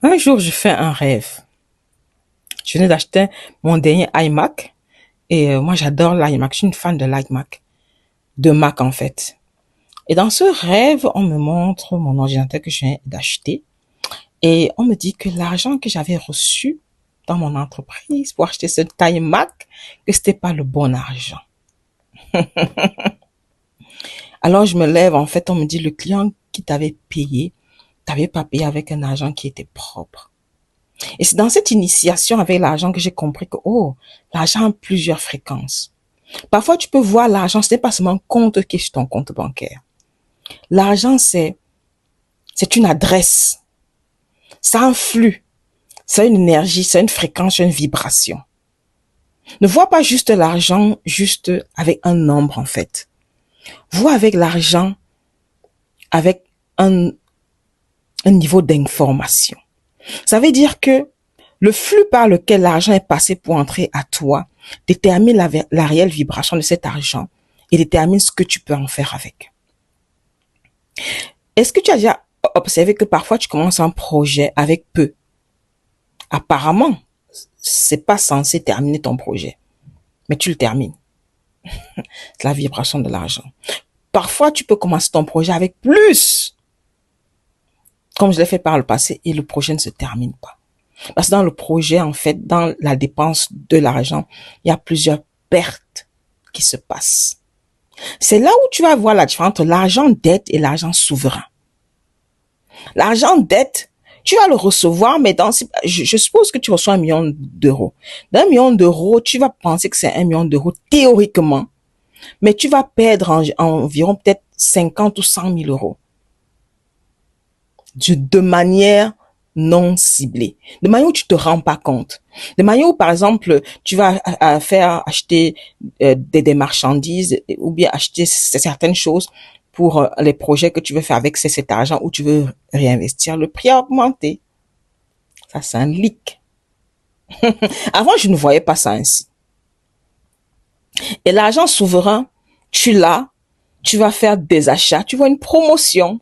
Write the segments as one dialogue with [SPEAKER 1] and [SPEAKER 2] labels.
[SPEAKER 1] Un jour, je fais un rêve. Je venais d'acheter mon dernier iMac et moi, j'adore l'iMac. Je suis une fan de l'iMac, de Mac en fait. Et dans ce rêve, on me montre mon ordinateur que je viens d'acheter et on me dit que l'argent que j'avais reçu dans mon entreprise pour acheter ce iMac, que c'était pas le bon argent. Alors je me lève, en fait, on me dit le client qui t'avait payé, t'avais pas payé avec un argent qui était propre. Et c'est dans cette initiation avec l'argent que j'ai compris que, oh, l'argent a plusieurs fréquences. Parfois, tu peux voir l'argent, ce n'est pas seulement un compte qui est sur ton compte bancaire. L'argent, c'est une adresse. Ça a un flux. Ça a une énergie, ça a une fréquence, une vibration. Ne vois pas juste l'argent, juste avec un nombre, en fait. Vois avec l'argent, avec un, un niveau d'information. Ça veut dire que le flux par lequel l'argent est passé pour entrer à toi détermine la réelle vibration de cet argent et détermine ce que tu peux en faire avec. Est-ce que tu as déjà observé que parfois tu commences un projet avec peu? Apparemment, c'est pas censé terminer ton projet, mais tu le termines. C'est la vibration de l'argent. Parfois, tu peux commencer ton projet avec plus, comme je l'ai fait par le passé, et le projet ne se termine pas. Parce que dans le projet, en fait, dans la dépense de l'argent, il y a plusieurs pertes qui se passent. C'est là où tu vas voir la différence entre l'argent dette et l'argent souverain. L'argent dette, tu vas le recevoir, mais je suppose que tu reçois 1 million d'euros. D'un million d'euros, tu vas penser que c'est 1 million d'euros théoriquement, mais tu vas perdre environ peut-être 50 ou 100 000 euros de manière non ciblée, de manière où tu te rends pas compte, de manière où par exemple tu vas faire acheter des marchandises ou bien acheter certaines choses pour les projets que tu veux faire avec cet argent où tu veux réinvestir, le prix a augmenté. Ça c'est un leak. Avant je ne voyais pas ça ainsi. Et l'argent souverain, tu l'as, tu vas faire des achats, tu vois une promotion.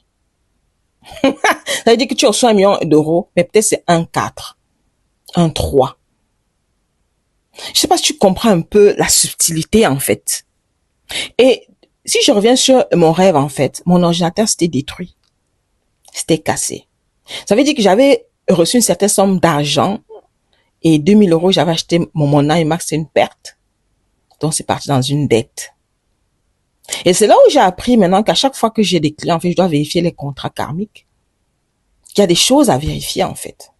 [SPEAKER 1] Ça veut dire que tu reçois 1 million d'euros, mais peut-être c'est 1,4, 1,3. Je sais pas si tu comprends un peu la subtilité en fait. Et si je reviens sur mon rêve en fait, mon ordinateur s'était détruit, c'était cassé. Ça veut dire que j'avais reçu une certaine somme d'argent et 2 000 euros, j'avais acheté mon iMac, c'est une perte. Donc c'est parti dans une dette. Et c'est là où j'ai appris maintenant qu'à chaque fois que j'ai des clients, en fait, je dois vérifier les contrats karmiques. Il y a des choses à vérifier en fait.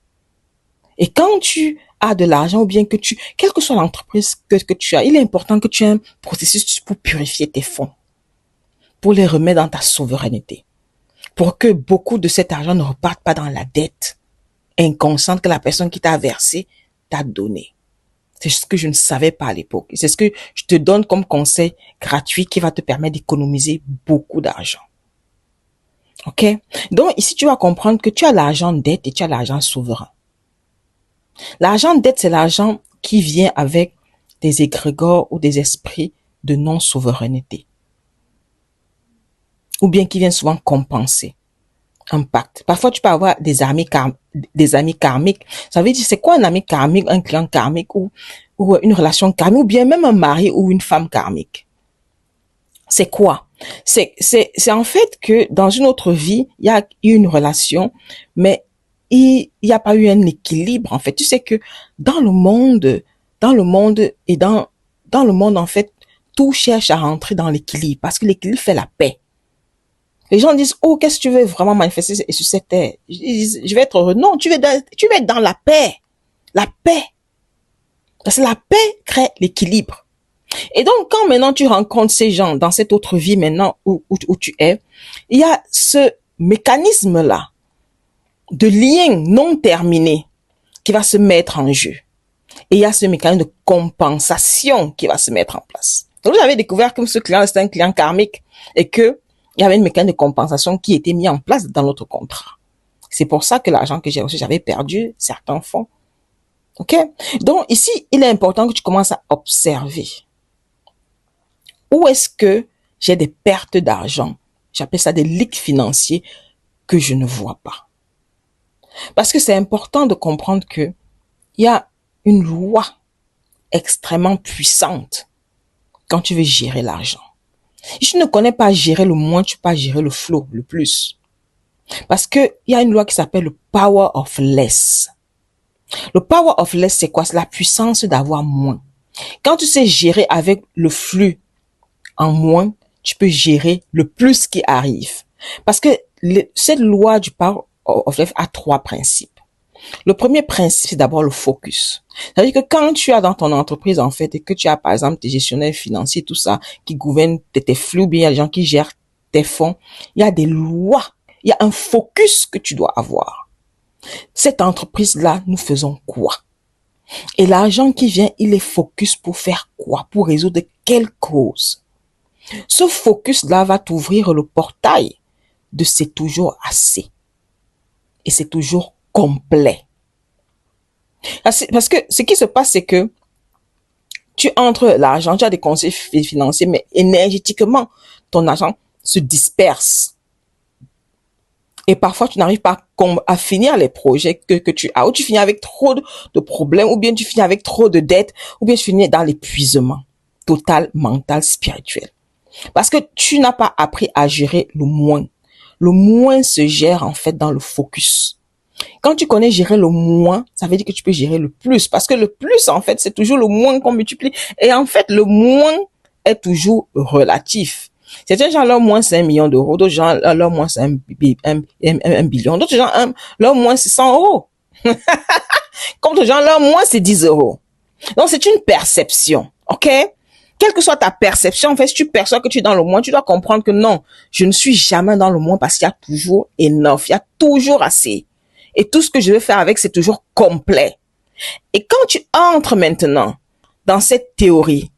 [SPEAKER 1] Et quand tu as de l'argent ou bien quelle que soit l'entreprise que tu as, il est important que tu aies un processus pour purifier tes fonds, pour les remettre dans ta souveraineté, pour que beaucoup de cet argent ne reparte pas dans la dette inconsciente que la personne qui t'a versé t'a donné. C'est ce que je ne savais pas à l'époque. C'est ce que je te donne comme conseil gratuit qui va te permettre d'économiser beaucoup d'argent. OK? Donc ici, tu vas comprendre que tu as l'argent dette et tu as l'argent souverain. L'argent dette, c'est l'argent qui vient avec des égrégores ou des esprits de non-souveraineté. Ou bien qui viennent souvent compenser un pacte. Parfois, tu peux avoir des amis karmiques. Ça veut dire, c'est quoi un ami karmique, un client karmique ou une relation karmique ou bien même un mari ou une femme karmique? C'est quoi? C'est en fait que dans une autre vie, il y a eu une relation, mais il n'y a pas eu un équilibre, en fait. Tu sais que dans le monde et dans le monde, en fait, tout cherche à rentrer dans l'équilibre parce que l'équilibre fait la paix. Les gens disent, oh, qu'est-ce que tu veux vraiment manifester sur cette terre? Ils disent, je vais être heureux. Non, tu veux être dans la paix. La paix. Parce que la paix crée l'équilibre. Et donc, quand maintenant tu rencontres ces gens dans cette autre vie maintenant où tu es, il y a ce mécanisme-là de lien non terminé qui va se mettre en jeu. Et il y a ce mécanisme de compensation qui va se mettre en place. Donc, vous avez découvert que ce client, c'est un client karmique et que il y avait une mécanisme de compensation qui était mis en place dans notre contrat. C'est pour ça que l'argent que j'ai reçu, j'avais perdu certains fonds. OK? Donc, ici, il est important que tu commences à observer. Où est-ce que j'ai des pertes d'argent? J'appelle ça des leaks financiers que je ne vois pas. Parce que c'est important de comprendre que il y a une loi extrêmement puissante quand tu veux gérer l'argent. Si tu ne connais pas gérer le moins, tu peux pas gérer le flow, le plus. Parce que il y a une loi qui s'appelle le power of less. Le power of less, c'est quoi? C'est la puissance d'avoir moins. Quand tu sais gérer avec le flux en moins, tu peux gérer le plus qui arrive. Parce que cette loi du power of less a 3 principes. Le premier principe, c'est d'abord le focus. C'est-à-dire que quand tu as dans ton entreprise, en fait, et que tu as, par exemple, tes gestionnaires financiers, tout ça, qui gouvernent tes flux, ou bien il y a des gens qui gèrent tes fonds, il y a des lois, il y a un focus que tu dois avoir. Cette entreprise-là, nous faisons quoi? Et l'argent qui vient, il est focus pour faire quoi? Pour résoudre quelle cause? Ce focus-là va t'ouvrir le portail de c'est toujours assez. Et c'est toujours complet. Parce que ce qui se passe, c'est que tu entres l'argent, tu as des conseils financiers, mais énergétiquement, ton argent se disperse. Et parfois, tu n'arrives pas à finir les projets que tu as, ou tu finis avec trop de problèmes, ou bien tu finis avec trop de dettes, ou bien tu finis dans l'épuisement total, mental, spirituel. Parce que tu n'as pas appris à gérer le moins. Le moins se gère en fait dans le focus. Quand tu connais gérer le moins, ça veut dire que tu peux gérer le plus. Parce que le plus, en fait, c'est toujours le moins qu'on multiplie. Et en fait, le moins est toujours relatif. Certains gens, leur moins, c'est 1 million d'euros. D'autres gens, leur moins, c'est un billion. D'autres gens, leur moins, c'est 100 euros. Comme d'autres gens, leur moins, c'est 10 euros. Donc, c'est une perception. OK? Quelle que soit ta perception, en fait, si tu perçois que tu es dans le moins, tu dois comprendre que non, je ne suis jamais dans le moins parce qu'il y a toujours enough. Il y a toujours assez. Et tout ce que je veux faire avec, c'est toujours complet. Et quand tu entres maintenant dans cette théorie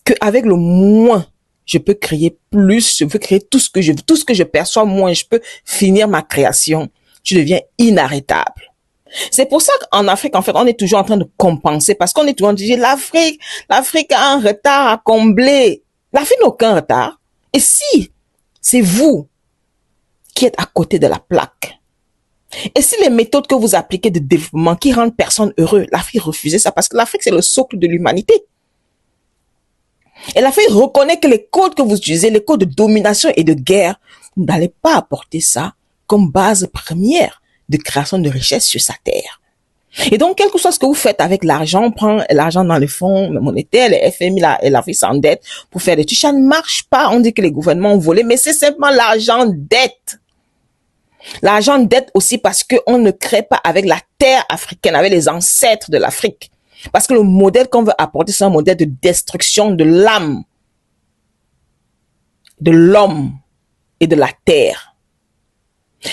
[SPEAKER 1] qu'avec le moins, je peux créer plus, je peux créer tout ce que je veux, tout ce que je perçois moins, je peux finir ma création, tu deviens inarrêtable. C'est pour ça qu'en Afrique, en fait, on est toujours en train de compenser parce qu'on est toujours en train de dire l'Afrique a un retard à combler. L'Afrique n'a aucun retard. Et si c'est vous qui êtes à côté de la plaque, et si les méthodes que vous appliquez de développement qui rendent personne heureux, l'Afrique refusait ça parce que l'Afrique, c'est le socle de l'humanité. Et l'Afrique reconnaît que les codes que vous utilisez, les codes de domination et de guerre, vous n'allez pas apporter ça comme base première de création de richesse sur sa terre. Et donc, quel que soit ce que vous faites avec l'argent, on prend l'argent dans les fonds monétaires, les FMI, l'Afrique s'endette pour faire des trucs, ça ne marche pas. On dit que les gouvernements ont volé, mais c'est simplement l'argent dette. L'argent dette aussi parce qu'on ne crée pas avec la terre africaine, avec les ancêtres de l'Afrique. Parce que le modèle qu'on veut apporter, c'est un modèle de destruction de l'âme, de l'homme et de la terre.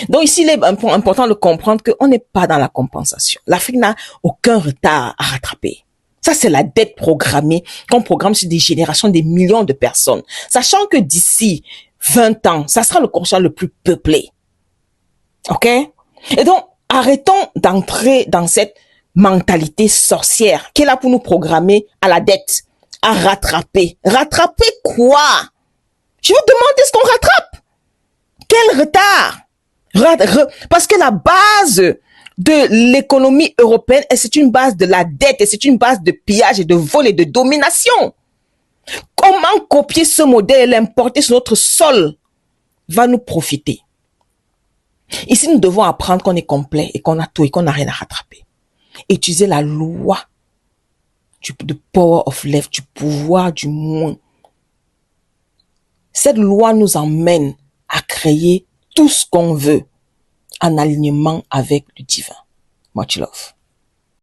[SPEAKER 1] Donc ici, il est important de comprendre qu'on n'est pas dans la compensation. L'Afrique n'a aucun retard à rattraper. Ça, c'est la dette programmée qu'on programme sur des générations, des millions de personnes. Sachant que d'ici 20 ans, ça sera le continent le plus peuplé. OK? Et donc, arrêtons d'entrer dans cette mentalité sorcière qui est là pour nous programmer à la dette, à rattraper. Rattraper quoi? Je vous demande ce qu'on rattrape. Quel retard? Parce que la base de l'économie européenne, c'est une base de la dette et c'est une base de pillage et de vol et de domination. Comment copier ce modèle et l'importer sur notre sol va nous profiter? Ici, nous devons apprendre qu'on est complet et qu'on a tout et qu'on n'a rien à rattraper. Utiliser la loi du power of left, du pouvoir du moins. Cette loi nous emmène à créer tout ce qu'on veut en alignement avec le divin. Much love.